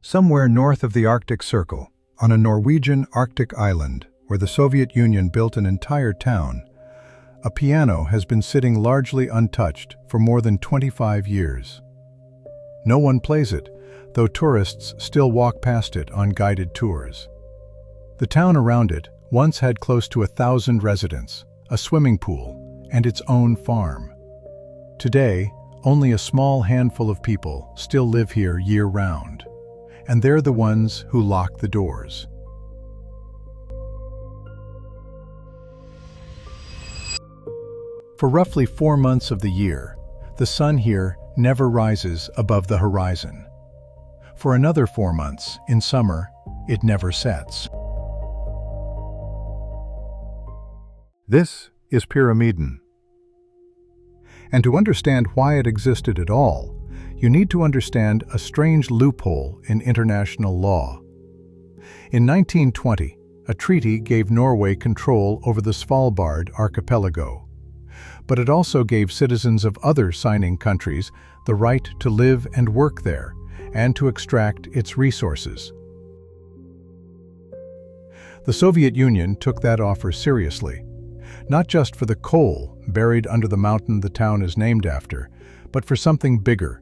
Somewhere north of the Arctic Circle, on a Norwegian Arctic island where the Soviet Union built an entire town, a piano has been sitting largely untouched for more than 25 years. No one plays it, though tourists still walk past it on guided tours. The town around it once had close to 1,000 residents, a swimming pool, and its own farm. Today, only a small handful of people still live here year-round, and they're the ones who lock the doors. For roughly 4 months of the year, the sun here never rises above the horizon. For another 4 months, in summer, it never sets. This is Pyramiden. And to understand why it existed at all, you need to understand a strange loophole in international law. In 1920, a treaty gave Norway control over the Svalbard archipelago. But it also gave citizens of other signing countries the right to live and work there, and to extract its resources. The Soviet Union took that offer seriously, not just for the coal buried under the mountain the town is named after, but for something bigger,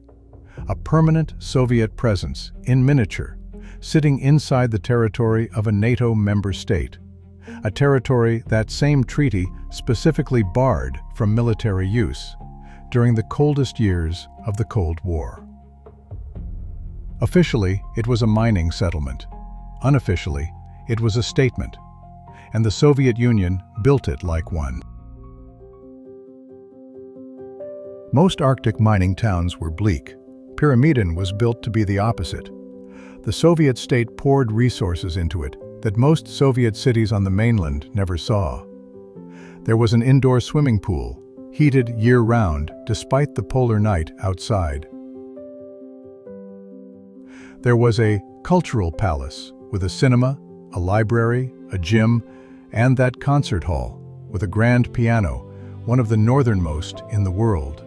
a permanent Soviet presence, in miniature, sitting inside the territory of a NATO member state, a territory that same treaty specifically barred from military use during the coldest years of the Cold War. Officially, it was a mining settlement. Unofficially, it was a statement, and the Soviet Union built it like one. Most Arctic mining towns were bleak. Pyramiden was built to be the opposite. The Soviet state poured resources into it that most Soviet cities on the mainland never saw. There was an indoor swimming pool, heated year-round despite the polar night outside. There was a cultural palace with a cinema, a library, a gym, and that concert hall with a grand piano, one of the northernmost in the world.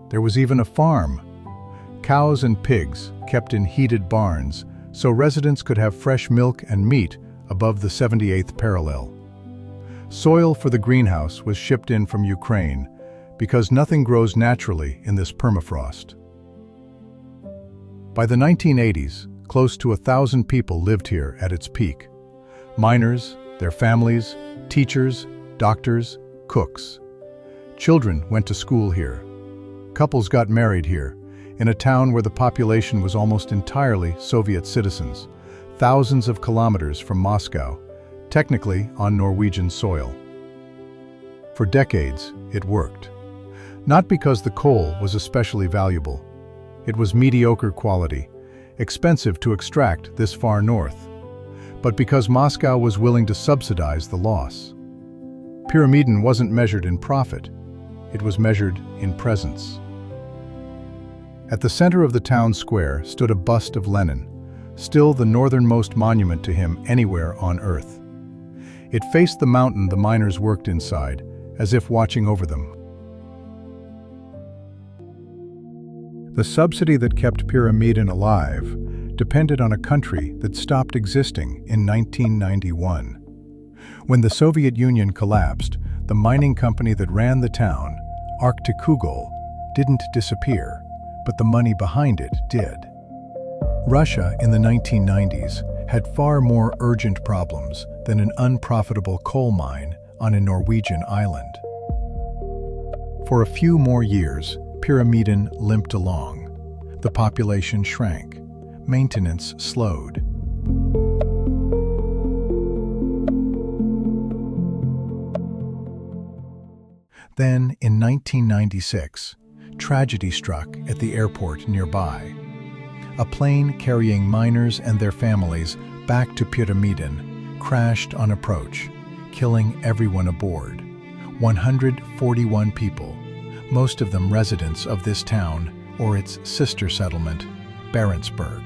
There was even a farm, cows and pigs kept in heated barns so residents could have fresh milk and meat above the 78th parallel. Soil for the greenhouse was shipped in from Ukraine because nothing grows naturally in this permafrost. By the 1980s, close to 1,000 people lived here at its peak. Miners, their families, teachers, doctors, cooks. Children went to school here. Couples got married here, in a town where the population was almost entirely Soviet citizens, thousands of kilometers from Moscow, technically on Norwegian soil. For decades, it worked. Not because the coal was especially valuable. It was mediocre quality, expensive to extract this far north, but because Moscow was willing to subsidize the loss. Pyramiden wasn't measured in profit, it was measured in presence. At the center of the town square stood a bust of Lenin, still the northernmost monument to him anywhere on Earth. It faced the mountain the miners worked inside, as if watching over them. The subsidy that kept Pyramiden alive depended on a country that stopped existing in 1991. When the Soviet Union collapsed, the mining company that ran the town, Archipelago, didn't disappear, but the money behind it did. Russia in the 1990s had far more urgent problems than an unprofitable coal mine on a Norwegian island. For a few more years, Pyramiden limped along. The population shrank. Maintenance slowed. Then, in 1996, tragedy struck at the airport nearby. A plane carrying miners and their families back to Pyramiden crashed on approach, killing everyone aboard. 141 people, most of them residents of this town or its sister settlement, Barentsburg.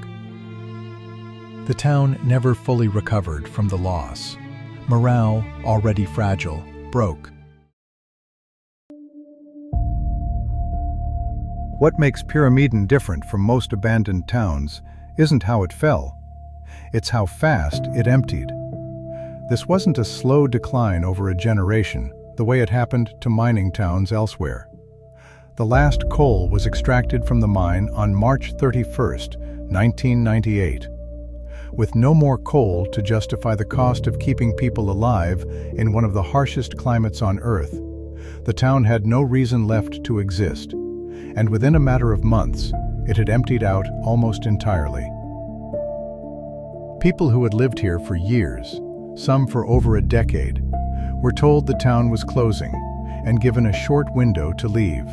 The town never fully recovered from the loss. Morale, already fragile, broke. What makes Pyramiden different from most abandoned towns isn't how it fell, it's how fast it emptied. This wasn't a slow decline over a generation, the way it happened to mining towns elsewhere. The last coal was extracted from the mine on March 31st, 1998. With no more coal to justify the cost of keeping people alive in one of the harshest climates on Earth, the town had no reason left to exist, and within a matter of months, it had emptied out almost entirely. People who had lived here for years, some for over a decade, were told the town was closing and given a short window to leave.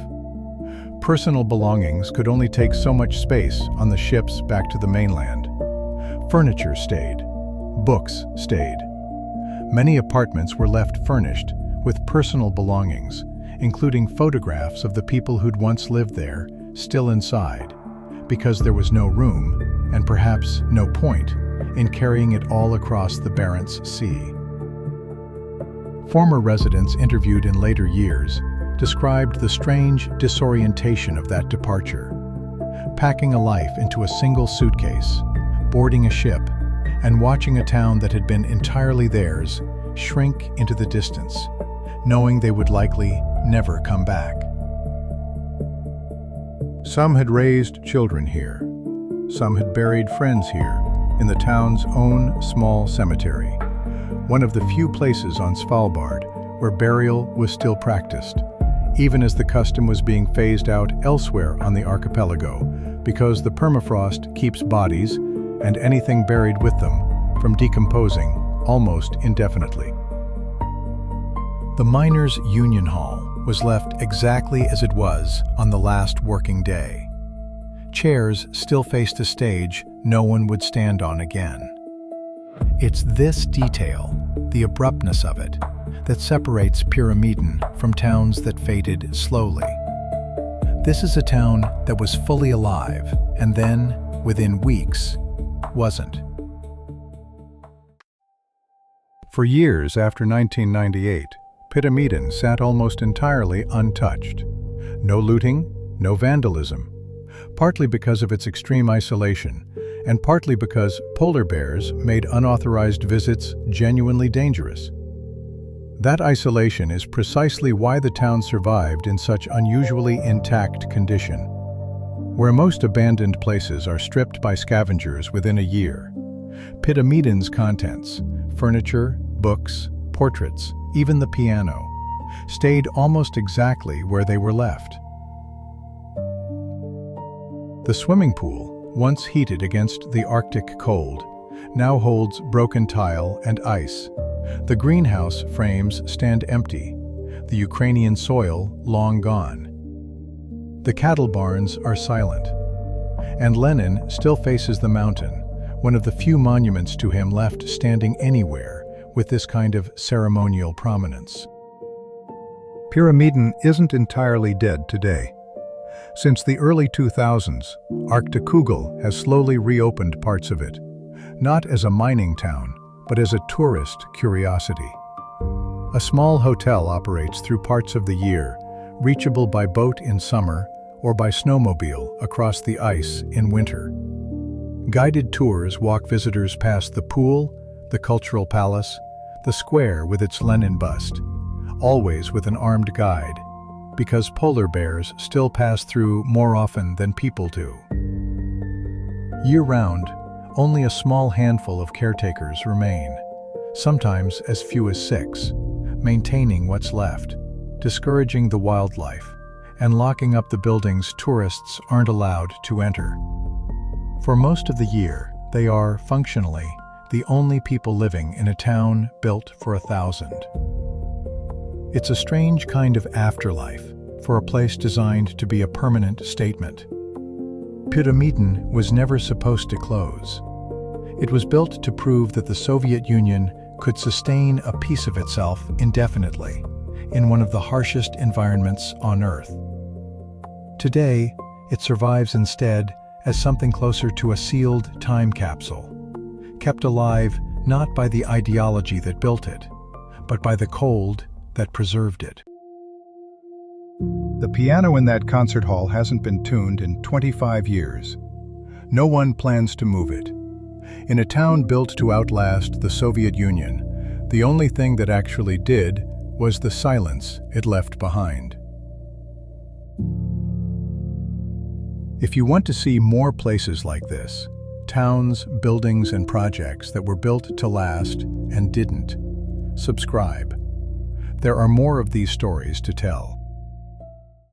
Personal belongings could only take so much space on the ships back to the mainland. Furniture stayed. Books stayed. Many apartments were left furnished with personal belongings, including photographs of the people who'd once lived there, still inside, because there was no room, and perhaps no point, in carrying it all across the Barents Sea. Former residents interviewed in later years described the strange disorientation of that departure. Packing a life into a single suitcase, boarding a ship, and watching a town that had been entirely theirs shrink into the distance, knowing they would likely never come back. Some had raised children here. Some had buried friends here in the town's own small cemetery, one of the few places on Svalbard where burial was still practiced, even as the custom was being phased out elsewhere on the archipelago, because the permafrost keeps bodies and anything buried with them from decomposing almost indefinitely. The miners' union hall was left exactly as it was on the last working day. Chairs still faced a stage no one would stand on again. It's this detail, the abruptness of it, that separates Pyramiden from towns that faded slowly. This is a town that was fully alive, and then, within weeks, wasn't. For years after 1998, Pyramiden sat almost entirely untouched. No looting, no vandalism. Partly because of its extreme isolation, and partly because polar bears made unauthorized visits genuinely dangerous. That isolation is precisely why the town survived in such unusually intact condition. Where most abandoned places are stripped by scavengers within a year, Pyramiden's contents, furniture, books, portraits, even the piano, stayed almost exactly where they were left. The swimming pool, once heated against the Arctic cold, now holds broken tile and ice. The greenhouse frames stand empty, the Ukrainian soil long gone. The cattle barns are silent, and Lenin still faces the mountain, one of the few monuments to him left standing anywhere with this kind of ceremonial prominence. Pyramiden isn't entirely dead today. Since the early 2000s, Archipelago has slowly reopened parts of it, not as a mining town, but as a tourist curiosity. A small hotel operates through parts of the year, reachable by boat in summer or by snowmobile across the ice in winter. Guided tours walk visitors past the pool, the cultural palace, the square with its Lenin bust, always with an armed guide, because polar bears still pass through more often than people do. Year-round, only a small handful of caretakers remain, sometimes as few as 6, maintaining what's left, discouraging the wildlife, and locking up the buildings tourists aren't allowed to enter. For most of the year, they are, functionally, the only people living in a town built for 1,000. It's a strange kind of afterlife for a place designed to be a permanent statement. Pyramiden was never supposed to close. It was built to prove that the Soviet Union could sustain a piece of itself indefinitely in one of the harshest environments on Earth. Today, it survives instead as something closer to a sealed time capsule, kept alive not by the ideology that built it, but by the cold that preserved it. The piano in that concert hall hasn't been tuned in 25 years. No one plans to move it. In a town built to outlast the Soviet Union, the only thing that actually did was the silence it left behind. If you want to see more places like this, towns, buildings, and projects that were built to last and didn't, subscribe. There are more of these stories to tell.